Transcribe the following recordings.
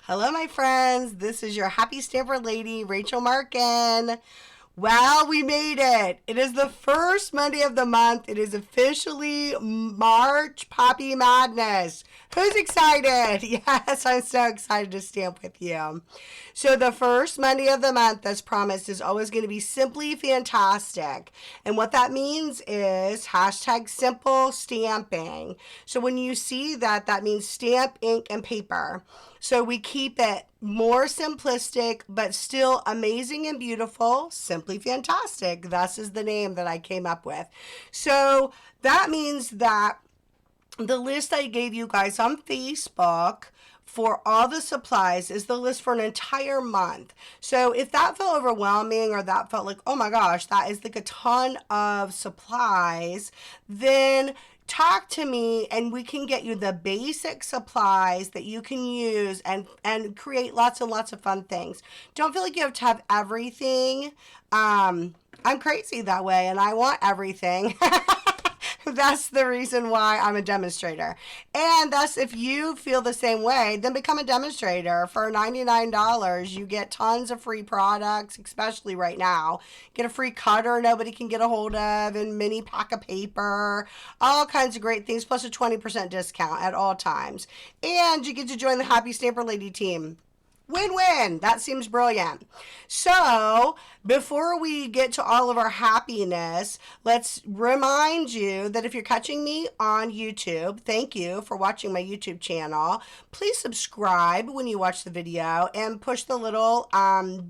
Hello, my friends. This is your happy stamper lady, Rachel Markin. Well, we made it. It is the first Monday of the month. It is officially March Poppy Maddness. Who's excited? Yes, I'm so excited to stamp with you. So the first Monday of the month, as promised, is always going to be simply fantastic. And what that means is hashtag simple stamping. So when you see that, that means stamp, ink, and paper. So we keep it more simplistic, but still amazing and beautiful, simply fantastic. Thus is the name that I came up with. So that means that the list I gave you guys on Facebook for all the supplies is the list for an entire month. So if that felt overwhelming or that felt like, oh my gosh, that is like a ton of supplies, then talk to me and we can get you the basic supplies that you can use and create lots and lots of fun things. Don't feel like you have to have everything. I'm crazy that way and I want everything. That's the reason why I'm a demonstrator. And thus, if you feel the same way, then become a demonstrator. For $99, you get tons of free products, especially right now. Get a free cutter nobody can get a hold of, and mini pack of paper, all kinds of great things, plus a 20% discount at all times. And you get to join the Happy Stamper Lady team. Win-win. That seems brilliant. So before we get to all of our happiness, let's remind you that if you're catching me on YouTube, thank you for watching my YouTube channel. Please subscribe when you watch the video and push the little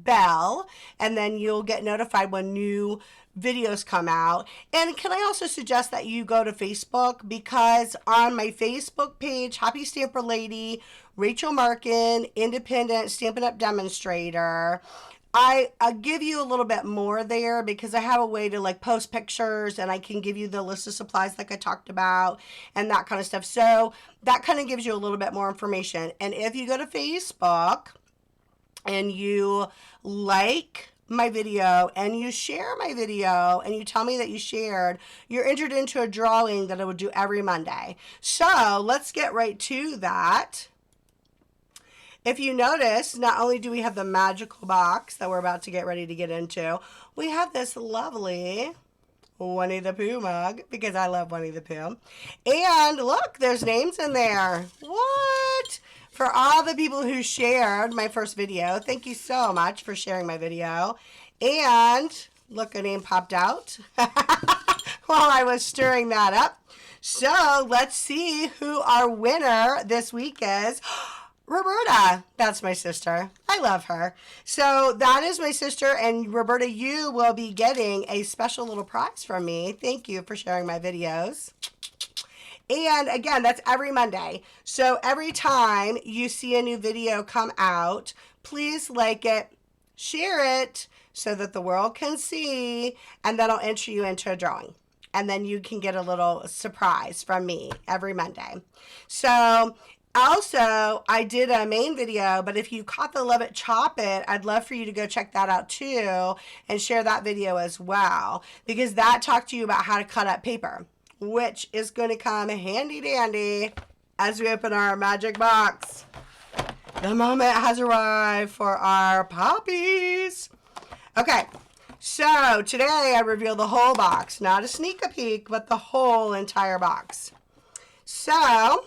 bell, and then you'll get notified when new videos come out. And can I also suggest that you go to Facebook, because on my Facebook page, Happy Stamper Lady, Rachel Markin, Independent Stampin' Up Demonstrator, I give you a little bit more there because I have a way to like post pictures and I can give you the list of supplies like I talked about and that kind of stuff. So that kind of gives you a little bit more information. And if you go to Facebook and you like my video and you share my video and you tell me that you shared, you're entered into a drawing that I would do every Monday. So let's get right to that. If you notice, not only do we have the magical box that we're about to get ready to get into, we have this lovely Winnie the Pooh mug, because I love Winnie the Pooh. And look, there's names in there. What? For all the people who shared my first video, thank you so much for sharing my video. And look, a name popped out while I was stirring that up. So let's see who our winner this week is. Roberta, that's my sister. I love her. So that is my sister, and Roberta, you will be getting a special little prize from me. Thank you for sharing my videos. And again, that's every Monday. So every time you see a new video come out, please like it, share it so that the world can see, and then I'll enter you into a drawing. And then you can get a little surprise from me every Monday. So also, I did a main video, but if you caught the Love It, Chop It, I'd love for you to go check that out too and share that video as well, because that talked to you about how to cut up paper, which is going to come handy dandy as we open our magic box. The moment has arrived for our poppies. Okay, so today I reveal the whole box, not a sneak peek, but the whole entire box. So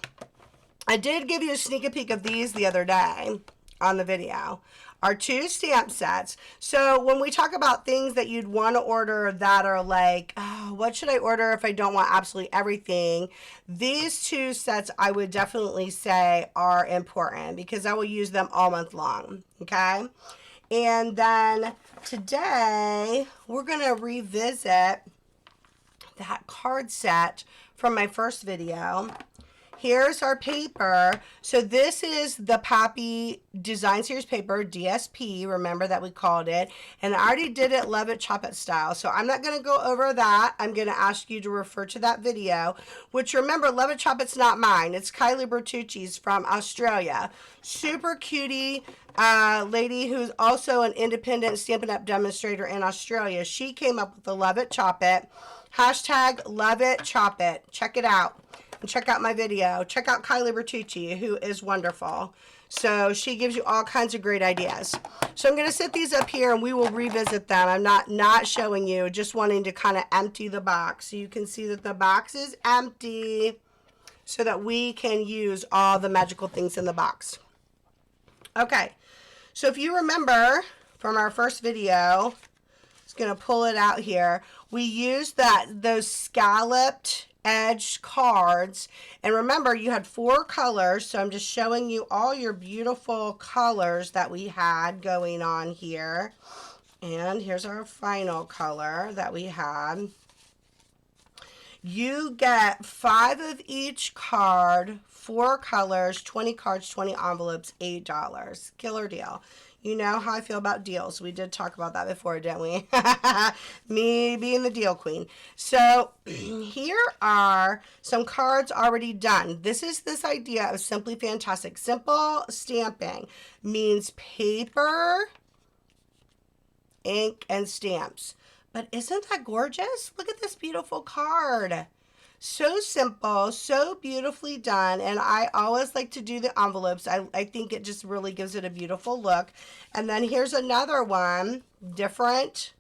I did give you a sneak peek of these the other day on the video. Our 2 stamp sets. So when we talk about things that you'd want to order that are like, oh, what should I order if I don't want absolutely everything? These 2 sets I would definitely say are important because I will use them all month long. Okay. And then today we're going to revisit that card set from my first video. Here's our paper. So this is the Poppy Design Series paper, DSP, remember that we called it. And I already did it Love It, Chop It style. So I'm not going to go over that. I'm going to ask you to refer to that video, which remember, Love It, Chop It's not mine. It's Kylie Bertucci's from Australia. Super cutie lady who's also an independent Stampin' Up demonstrator in Australia. She came up with the Love It, Chop It. Hashtag Love It, Chop It. Check it out. and check out my video. Check out Kylie Bertucci, who is wonderful. So she gives you all kinds of great ideas. So I'm going to set these up here and we will revisit them. I'm not showing you, just wanting to kind of empty the box. So you can see that the box is empty so that we can use all the magical things in the box. Okay, so if you remember from our first video, just going to pull it out here. We used those scalloped edge cards, and remember you had 4 colors, so I'm just showing you all your beautiful colors that we had going on here. And here's our final color that we had. You get 5 of each card, 4 colors, 20 cards, 20 envelopes, $8. Killer deal. You know how I feel about deals. We did talk about that before, didn't we? Me being the deal queen. So here are some cards already done. This is this idea of Simply Fantastic. Simple stamping means paper, ink, and stamps. But isn't that gorgeous? Look at this beautiful card. So simple, so beautifully done, and I always like to do the envelopes. I think it just really gives it a beautiful look. And then here's another one, different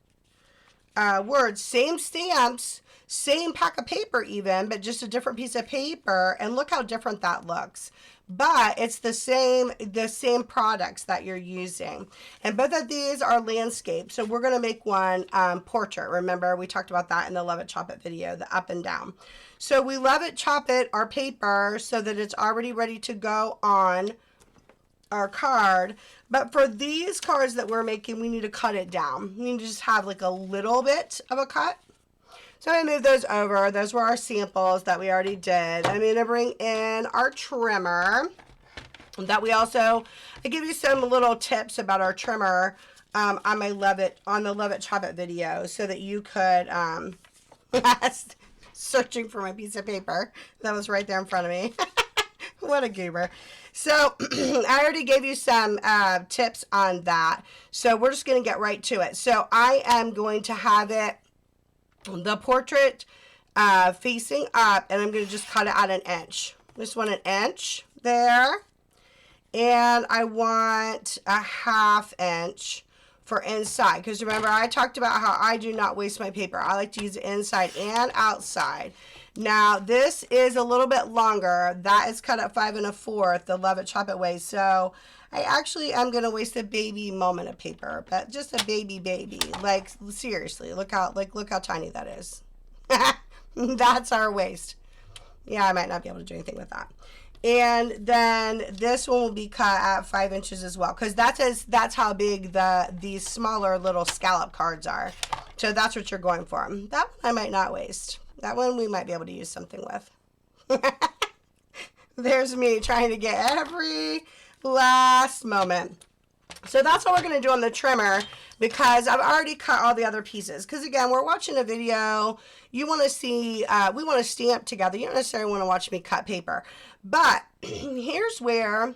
words, same stamps, same pack of paper even, but just a different piece of paper, and look how different that looks. But it's the same products that you're using. And both of these are landscape. So we're going to make one portrait. Remember, we talked about that in the Love It, Chop It video, the up and down. So we Love It, Chop It our paper so that it's already ready to go on our card. But for these cards that we're making, we need to cut it down. We need to just have like a little bit of a cut. So I'm going to move those over. Those were our samples that we already did. I'm going to bring in our trimmer that we also, I give you some little tips about our trimmer on my Love It, on the Love It, Chop It video so that you could, searching for my piece of paper that was right there in front of me. What a goober. So I already gave you some tips on that. So we're just going to get right to it. So I am going to have it, the portrait facing up, and I'm going to just cut it at 1 inch. Just want 1 inch there, and I want a 1/2 inch for inside, because remember I talked about how I do not waste my paper. I like to use it inside and outside. Now this is a little bit longer. That is cut at 5 1/4, the Love It, Chop It way. So I actually am going to waste a baby moment of paper, but just a baby. Like seriously, look how tiny that is. That's our waste. Yeah, I might not be able to do anything with that. And then this one will be cut at 5 inches as well, because that's how big these smaller little scallop cards are. So that's what you're going for. That one I might not waste. That one we might be able to use something with. There's me trying to get every last moment. So that's what we're going to do on the trimmer, because I've already cut all the other pieces. Because again, we're watching a video. You want to see, we want to stamp together. You don't necessarily want to watch me cut paper. But here's where,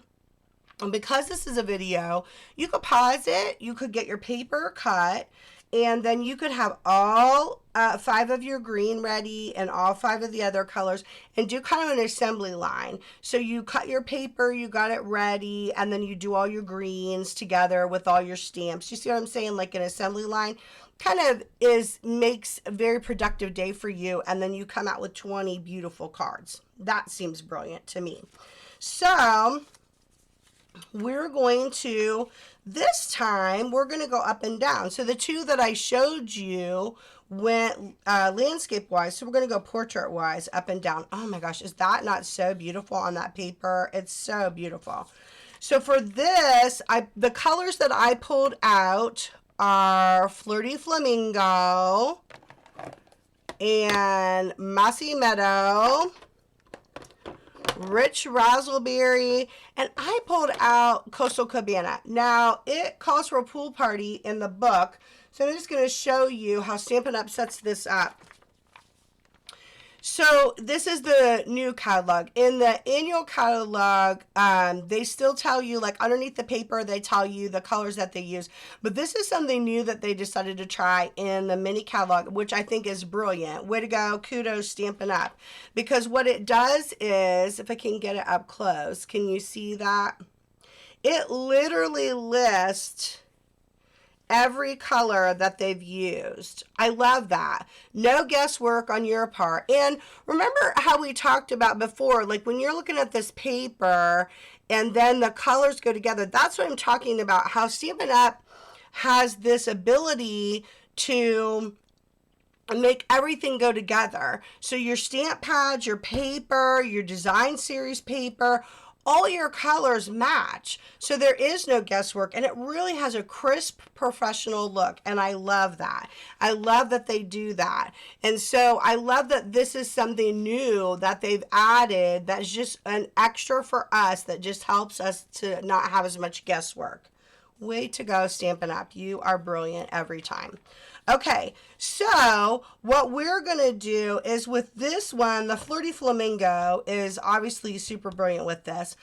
because this is a video, you could pause it. You could get your paper cut. And then you could have all 5 of your green ready and all 5 of the other colors and do kind of an assembly line. So you cut your paper, you got it ready, and then you do all your greens together with all your stamps. You see what I'm saying? Like an assembly line kind of makes a very productive day for you, and then you come out with 20 beautiful cards. That seems brilliant to me. So we're going to, this time, we're going to go up and down. So the 2 that I showed you went landscape-wise. So we're going to go portrait-wise, up and down. Oh my gosh, is that not so beautiful on that paper? It's so beautiful. So for this, the colors that I pulled out are Flirty Flamingo and Mossy Meadow, Rich Razzleberry, and I pulled out Costal Cabana. Now, it calls for a pool party in the book, so I'm just going to show you how Stampin' Up! Sets this up. So this is the new catalog. In the annual catalog, they still tell you, like underneath the paper, they tell you the colors that they use. But this is something new that they decided to try in the mini catalog, which I think is brilliant. Way to go. Kudos, Stampin' Up. Because what it does is, if I can get it up close, can you see that? It literally lists every color that they've used. I love that. No guesswork on your part. And remember how we talked about before, like when you're looking at this paper and then the colors go together, that's what I'm talking about, how Stampin' Up has this ability to make everything go together. So your stamp pads, your paper, your design series paper, all your colors match. So there is no guesswork, and it really has a crisp professional look, and I love that. I love that they do that. And so I love that this is something new that they've added that's just an extra for us that just helps us to not have as much guesswork. Way to go, Stampin' Up. You are brilliant every time. Okay, so what we're going to do is with this one, the Flirty Flamingo is obviously super brilliant with this.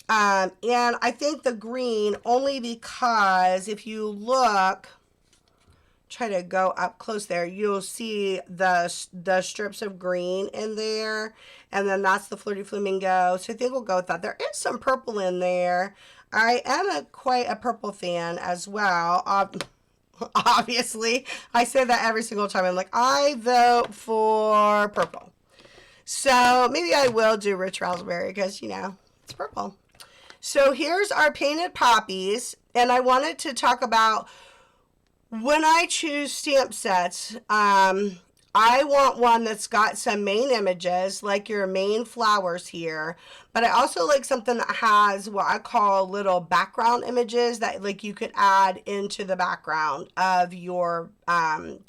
And I think the green, only because if you look, try to go up close there, you'll see the strips of green in there. And then that's the Flirty Flamingo. So I think we'll go with that. There is some purple in there. I am quite a purple fan as well. Obviously, I say that every single time. I'm like, I vote for purple. So maybe I will do Rich Razzleberry because, you know, it's purple. So here's our painted poppies. And I wanted to talk about when I choose stamp sets, I want one that's got some main images, like your main flowers here. But I also like something that has what I call little background images that like you could add into the background of your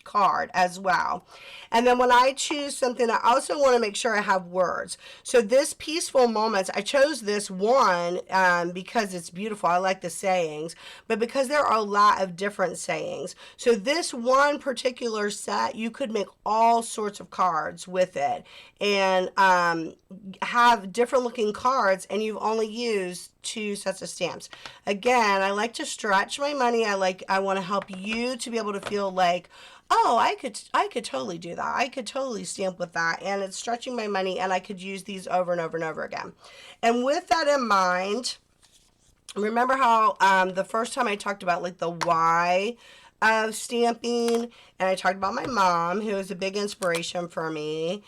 card as well. And then when I choose something, I also want to make sure I have words. So this Peaceful Moments, I chose this one because it's beautiful. I like the sayings, but because there are a lot of different sayings. So this one particular set, you could make all sorts of cards with it and have different looking cards, and you've only used 2 sets of stamps. Again, I like to stretch my money. I want to help you to be able to feel like, oh, I could totally do that. I could totally stamp with that, and it's stretching my money, and I could use these over and over and over again. And with that in mind, remember how the first time I talked about like the why of stamping, and I talked about my mom, who is a big inspiration for me.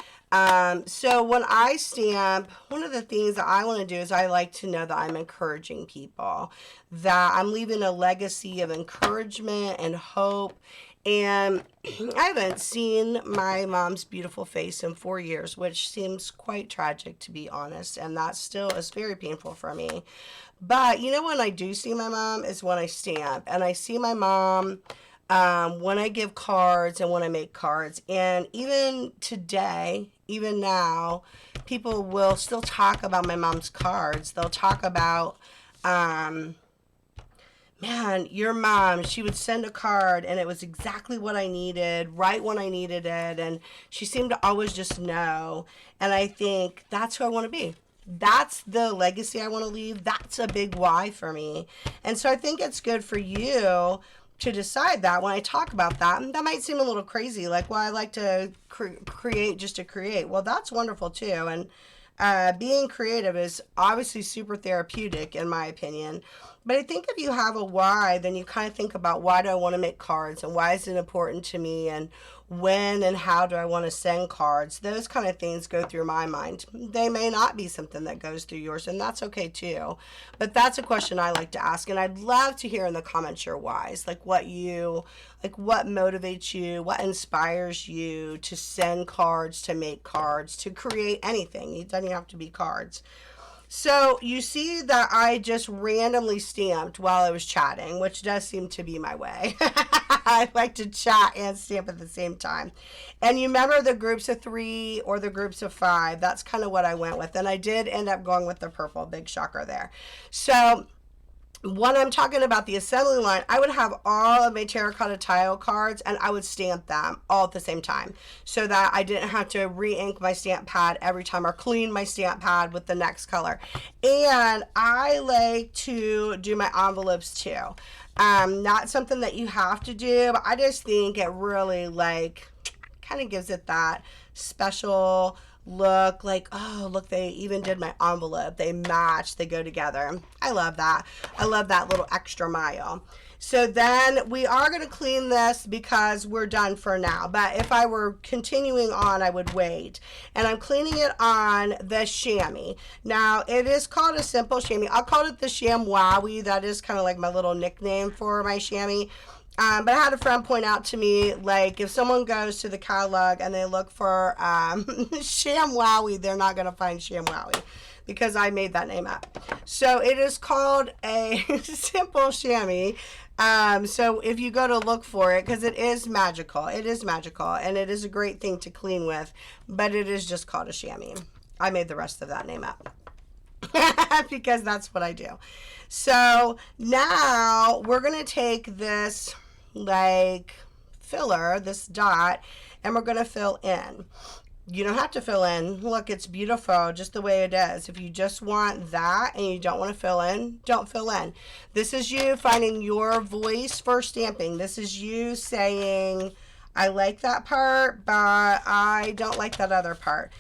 So when I stamp, one of the things that I want to do is I like to know that I'm encouraging people, that I'm leaving a legacy of encouragement and hope. And I haven't seen my mom's beautiful face in 4 years, which seems quite tragic, to be honest. And that still is very painful for me. But you know, when I do see my mom is when I stamp, and I see my mom when I give cards and when I make cards. And even today, even now, people will still talk about my mom's cards. They'll talk about, man, your mom, she would send a card and it was exactly what I needed, right when I needed it. And she seemed to always just know. And I think that's who I want to be. That's the legacy I want to leave. That's a big why for me. And so I think it's good for you to decide that when I talk about that. And that might seem a little crazy, like, well, I like to create just to create. Well, that's wonderful too. And being creative is obviously super therapeutic in my opinion. But I think if you have a why, then you kind of think about, why do I want to make cards, and why is it important to me, and when and how do I want to send cards? Those kind of things go through my mind. They may not be something that goes through yours, and that's okay too. But that's a question I like to ask, and I'd love to hear in the comments your whys, like what motivates you, what inspires you to send cards, to make cards, to create anything. It doesn't have to be cards. So you see that I just randomly stamped while I was chatting, which does seem to be my way. I like to chat and stamp at the same time. And you remember the groups of 3 or the groups of 5. That's kind of what I went with. And I did end up going with the purple. Big shocker there. So when I'm talking about the assembly line, I would have all of my terracotta tile cards and I would stamp them all at the same time so that I didn't have to re-ink my stamp pad every time or clean my stamp pad with the next color. And I like to do my envelopes too. Not something that you have to do, but I just think it really like kind of gives it that special look, like, oh, look, they even did my envelope. They match, they go together. I love that. I love that little extra mile. So then we are going to clean this because we're done for now. But if I were continuing on, I would wait. And I'm cleaning it on the chamois. Now, it is called a simple chamois. I'll call it the ShamWowie. That is kind of like my little nickname for my chamois. But I had a friend point out to me, like, if someone goes to the catalog and they look for ShamWowie, they're not going to find ShamWowie because I made that name up. So it is called a simple chamois. So if you go to look for it, because it is magical, and it is a great thing to clean with, but it is just called a chamois. I made the rest of that name up because that's what I do. So now we're going to take this like filler, this dot, and we're going to fill in. You don't have to fill in. Look, it's beautiful just the way it is. If you just want that and you don't want to fill in, don't fill in. This is you finding your voice for stamping. This is you saying, I like that part, but I don't like that other part.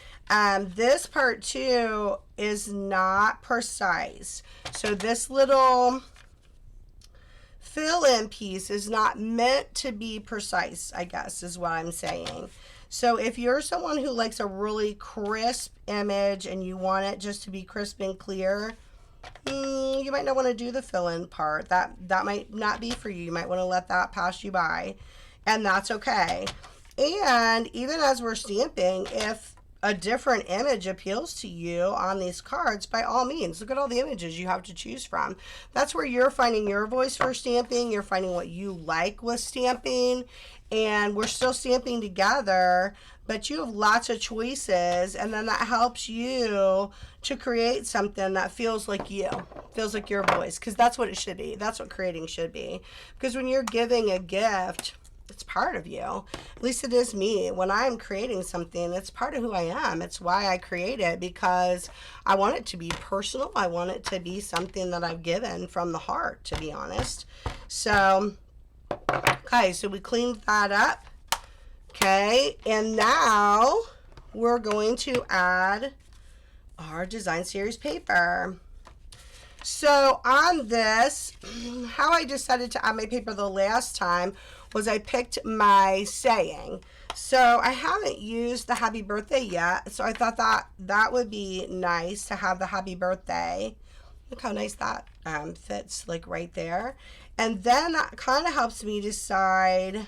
This part too is not precise. So this little fill-in piece is not meant to be precise, I guess is what I'm saying. So if you're someone who likes a really crisp image and you want it just to be crisp and clear, you might not want to do the fill-in part. That might not be for you. You might want to let that pass you by, and that's okay. And even as we're stamping, if a different image appeals to you on these cards, by all means, look at all the images you have to choose from. That's where you're finding your voice for stamping. You're finding what you like with stamping, and we're still stamping together, but you have lots of choices, and then that helps you to create something that feels like you, feels like your voice, because that's what it should be. That's what creating should be. Because when you're giving a gift, it's part of you. At least it is me. When I'm creating something, it's part of who I am. It's why I create it, because I want it to be personal. I want it to be something that I've given from the heart, to be honest. So, okay, so we cleaned that up. Okay, and now we're going to add our design series paper. So on this, how I decided to add my paper the last time was I picked my saying. So I haven't used the happy birthday yet, so I thought that would be nice to have the happy birthday. Look how nice that fits, like right there. And then that kind of helps me decide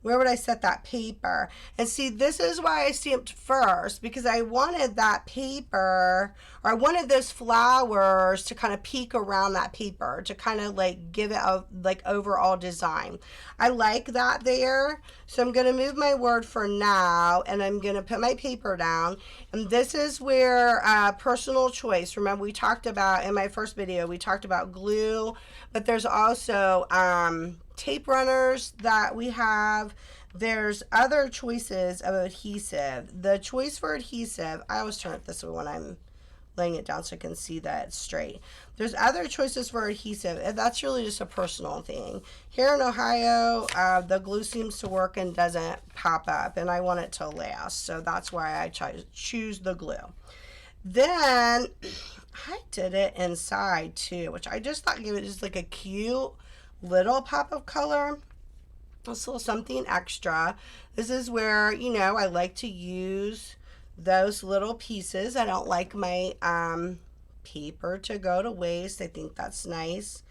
where would I set that paper. And see, this is why I stamped first, because I wanted that paper, or I wanted those flowers to kind of peek around that paper, to kind of like give it a like overall design. I like that there. So I'm going to move my word for now, and I'm going to put my paper down. And this is where personal choice. Remember, we talked about, in my first video, we talked about glue, but there's also tape runners that we have. There's other choices of adhesive. The choice for adhesive, I always turn it this way when I'm laying it down so I can see that it's straight. There's other choices for adhesive, and that's really just a personal thing. Here in Ohio, the glue seems to work and doesn't pop up, and I want it to last, so that's why I choose the glue. Then I did it inside too, which I just thought gave it just like a cute little pop of color, a little something extra. This is where, you know, I like to use those little pieces. I don't like my paper to go to waste. I think that's nice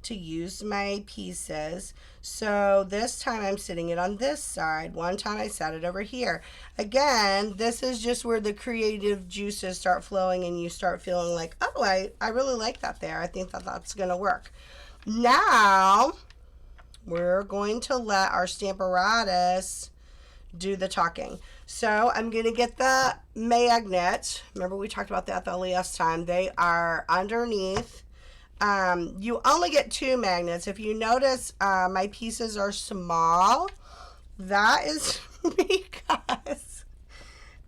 to use my pieces. So this time I'm sitting it on this side. One time I set it over here. Again, this is just where the creative juices start flowing and you start feeling like, oh, I really like that there. I think that that's gonna work. Now we're going to let our Stamparatus do the talking. So I'm going to get the magnet. Remember we talked about that the last time. They are underneath You only get 2 magnets. If you notice, my pieces are small. That is because,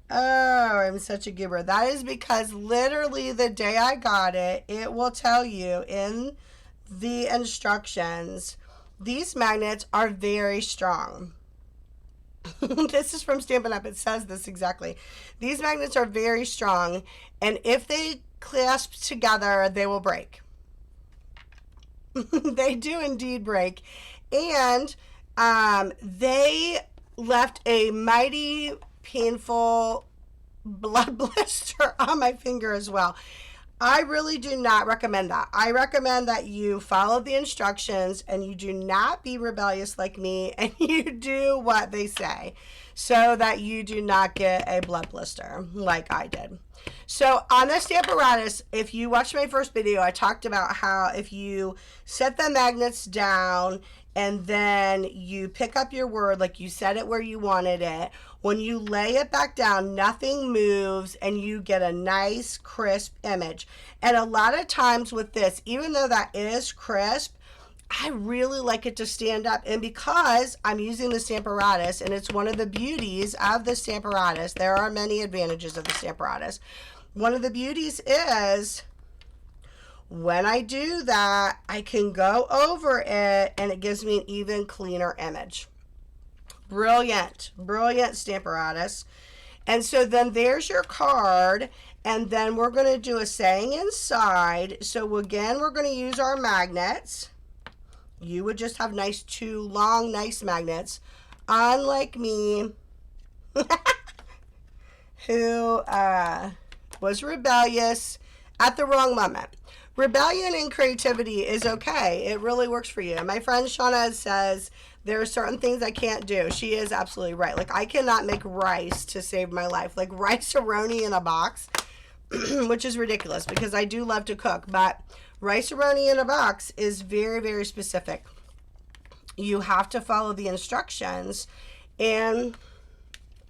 oh, I'm such a giver. That is because literally the day I got it, it will tell you in the instructions, these magnets are very strong. This is from Stampin' Up. It says this exactly. These magnets are very strong, and if they clasp together, they will break. They do indeed break. And they left a mighty painful blood blister on my finger as well. I really do not recommend that. I recommend that you follow the instructions and you do not be rebellious like me and you do what they say so that you do not get a blood blister like I did. So on the Stamparatus, if you watched my first video, I talked about how if you set the magnets down and then you pick up your word, like you set it where you wanted it, when you lay it back down, nothing moves and you get a nice crisp image. And a lot of times with this, even though that is crisp, I really like it to stand up. And because I'm using the Stamparatus, and it's one of the beauties of the Stamparatus, there are many advantages of the Stamparatus. One of the beauties is when I do that, I can go over it and it gives me an even cleaner image. Brilliant, brilliant Stamparatus. And so then there's your card, and then we're going to do a saying inside. So again, we're going to use our magnets. You would just have nice 2 long, nice magnets, unlike me, who was rebellious at the wrong moment. Rebellion and creativity is okay. It really works for you. My friend Shauna says there are certain things I can't do. She is absolutely right. Like, I cannot make rice to save my life. Like rice-a-roni in a box, which is ridiculous because I do love to cook. But rice-a-roni in a box is very, very specific. You have to follow the instructions, and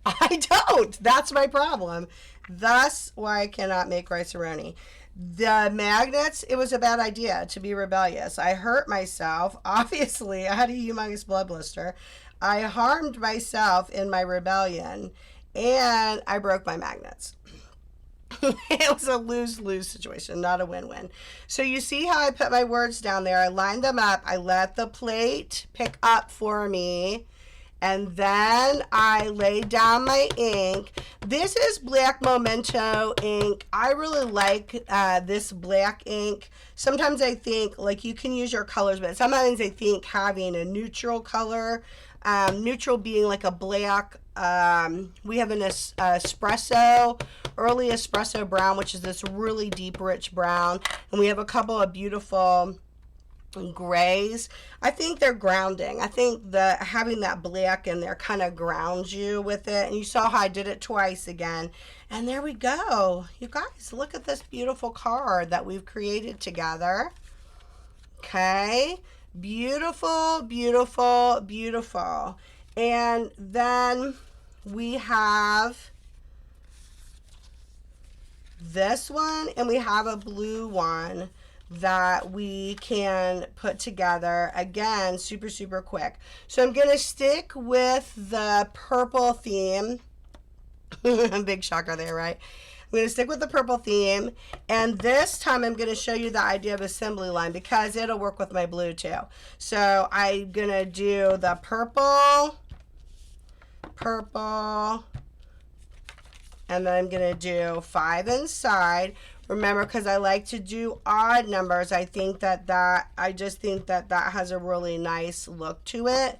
I don't. That's my problem. Thus why I cannot make rice-a-roni. The magnets, it was a bad idea to be rebellious. I hurt myself. Obviously, I had a humongous blood blister. I harmed myself in my rebellion, and I broke my magnets. It was a lose-lose situation, not a win-win. So you see how I put my words down there. I lined them up. I let the plate pick up for me. And then I laid down my ink. This is black Momento ink. I really like this black ink. Sometimes I think, like, you can use your colors, but sometimes I think having a neutral color, neutral being like a black, we have an espresso, early espresso brown, which is this really deep, rich brown. And we have a couple of beautiful grays. I think they're grounding. I think that having that black in there kind of grounds you with it. And you saw how I did it twice again. And there we go. You guys, look at this beautiful card that we've created together. Okay. Beautiful, beautiful, beautiful. And then we have this one, and we have a blue one that we can put together. Again, super, super quick. So I'm going to stick with the purple theme. Big shocker there, right? I'm going to stick with the purple theme. And this time I'm going to show you the idea of assembly line because it'll work with my blue too. So I'm going to do the purple, and then I'm going to do 5 inside. Remember, because I like to do odd numbers, I just think that has a really nice look to it.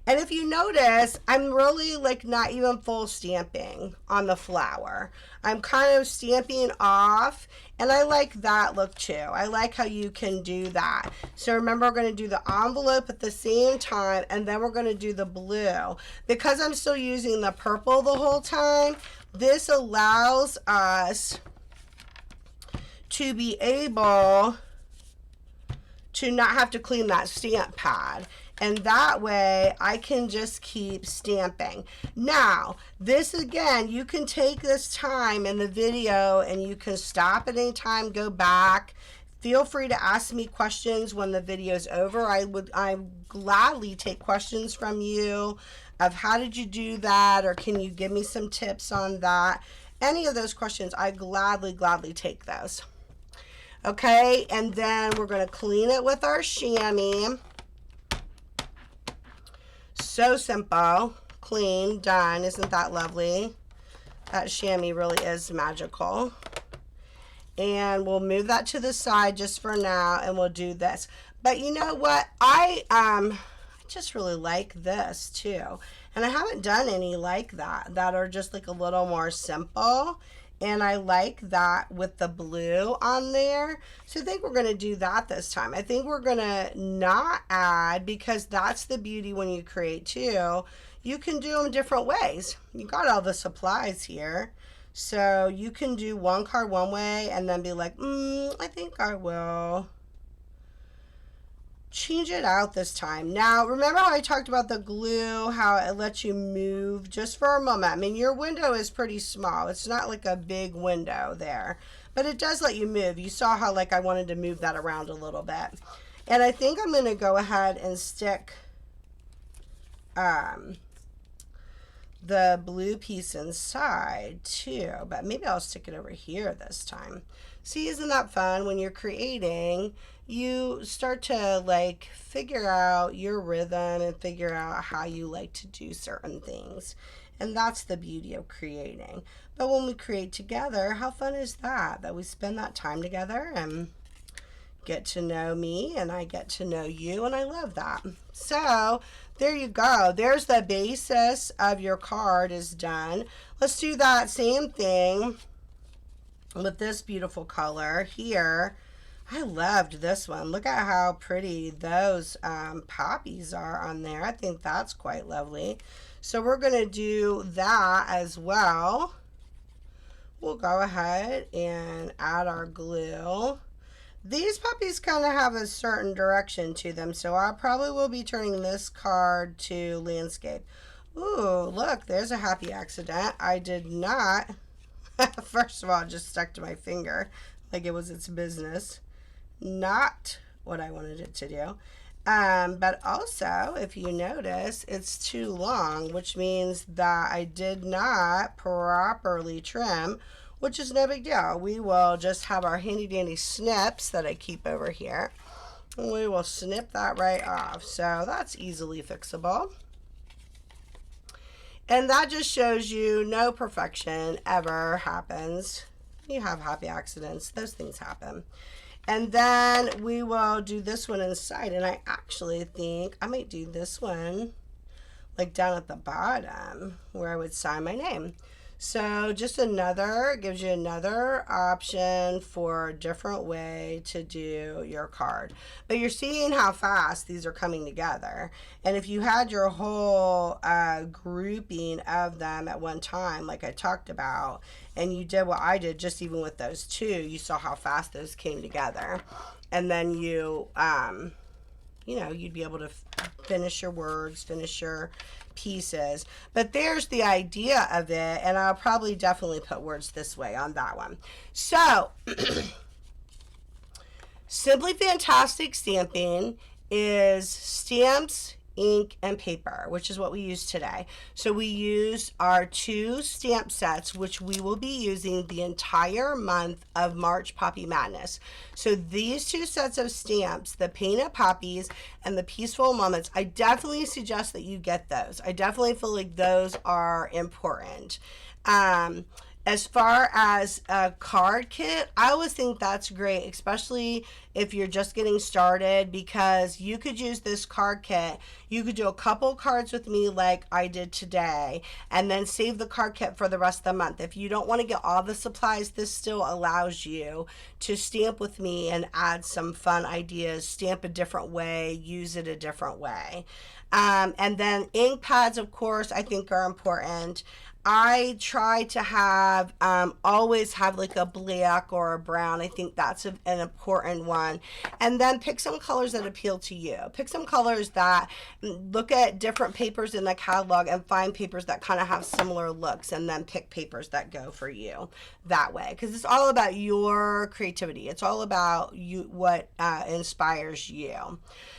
And if you notice, I'm really like not even full stamping on the flower. I'm kind of stamping off, and I like that look too. I like how you can do that. So remember, we're going to do the envelope at the same time, and then we're going to do the blue. Because I'm still using the purple the whole time, this allows us to be able to not have to clean that stamp pad. And that way I can just keep stamping. Now, this again, you can take this time in the video and you can stop at any time, go back. Feel free to ask me questions when the video's over. I gladly take questions from you of how did you do that, or can you give me some tips on that? Any of those questions, I gladly take those. Okay, and then we're going to clean it with our chamois. So simple, clean, done. Isn't that lovely? That chamois really is magical. And we'll move that to the side just for now, and we'll do this. But you know what? I just really like this too. And I haven't done any like that are just like a little more simple. And I like that with the blue on there. So I think we're going to do that this time. I think we're going to not add, because that's the beauty when you create too. You can do them different ways. You got all the supplies here. So you can do one card one way and then be like, I think I will change it out this time. Now, remember how I talked about the glue, how it lets you move just for a moment. I mean, your window is pretty small. It's not like a big window there, but it does let you move. You saw how like I wanted to move that around a little bit. And I think I'm going to go ahead and stick the blue piece inside too, but maybe I'll stick it over here this time. See, isn't that fun? When you're creating, you start to like figure out your rhythm and figure out how you like to do certain things. And that's the beauty of creating. But when we create together, how fun is that? That we spend that time together and get to know me, and I get to know you, and I love that. So there you go. There's the basis of your card is done. Let's do that same thing with this beautiful color here. I loved this one. Look at how pretty those poppies are on there. I think that's quite lovely. So we're going to do that as well. We'll go ahead and add our glue. These puppies kind of have a certain direction to them, so I probably will be turning this card to landscape. Ooh, look, there's a happy accident. I did not, first of all, it just stuck to my finger like it was its business. Not what I wanted it to do. But also, if you notice, it's too long, which means that I did not properly trim, which is no big deal. We will just have our handy dandy snips that I keep over here. And we will snip that right off. So that's easily fixable. And that just shows you no perfection ever happens. You have happy accidents. Those things happen. And then we will do this one inside. And I actually think I might do this one like down at the bottom where I would sign my name. So just another, gives you another option for a different way to do your card. But you're seeing how fast these are coming together. And if you had your whole grouping of them at one time, like I talked about, and you did what I did just even with those two, you saw how fast those came together. And then you know, you'd be able to finish your words, finish your pieces. But there's the idea of it, and I'll probably definitely put words this way on that one. So Simply Fantastic Stamping is stamps, ink, and paper, which is what we use today. So we use our 2 stamp sets, which we will be using the entire month of March Poppy Madness. So these 2 sets of stamps, the Painted Poppies and the Peaceful Moments, I definitely suggest that you get those. I definitely feel like those are important. As far as a card kit, I always think that's great, especially if you're just getting started, because you could use this card kit. You could do a couple cards with me like I did today, and then save the card kit for the rest of the month. If you don't want to get all the supplies, this still allows you to stamp with me and add some fun ideas, stamp a different way, use it a different way. And then ink pads, of course, I think are important. I try to have always have like a black or a brown. I think that's an important one. And then pick some colors that appeal to you. Pick some colors that, look at different papers in the catalog and find papers that kind of have similar looks, and then pick papers that go for you that way, because it's all about your creativity. It's all about you, what inspires you.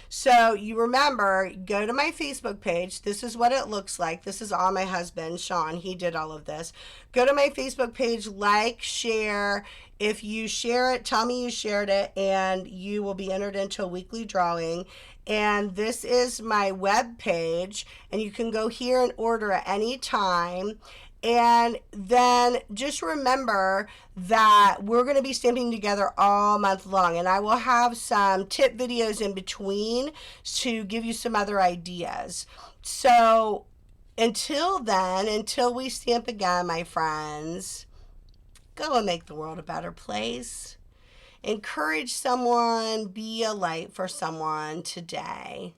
So you remember, go to my Facebook page. This is what it looks like. This is all my husband, Sean. He did all of this. Go to my Facebook page, like, share. If you share it, tell me you shared it, and you will be entered into a weekly drawing. And this is my web page, and you can go here and order at any time. And then just remember that we're going to be stamping together all month long, and I will have some tip videos in between to give you some other ideas. So until then, until we stamp again, my friends, go and make the world a better place. Encourage someone, be a light for someone today.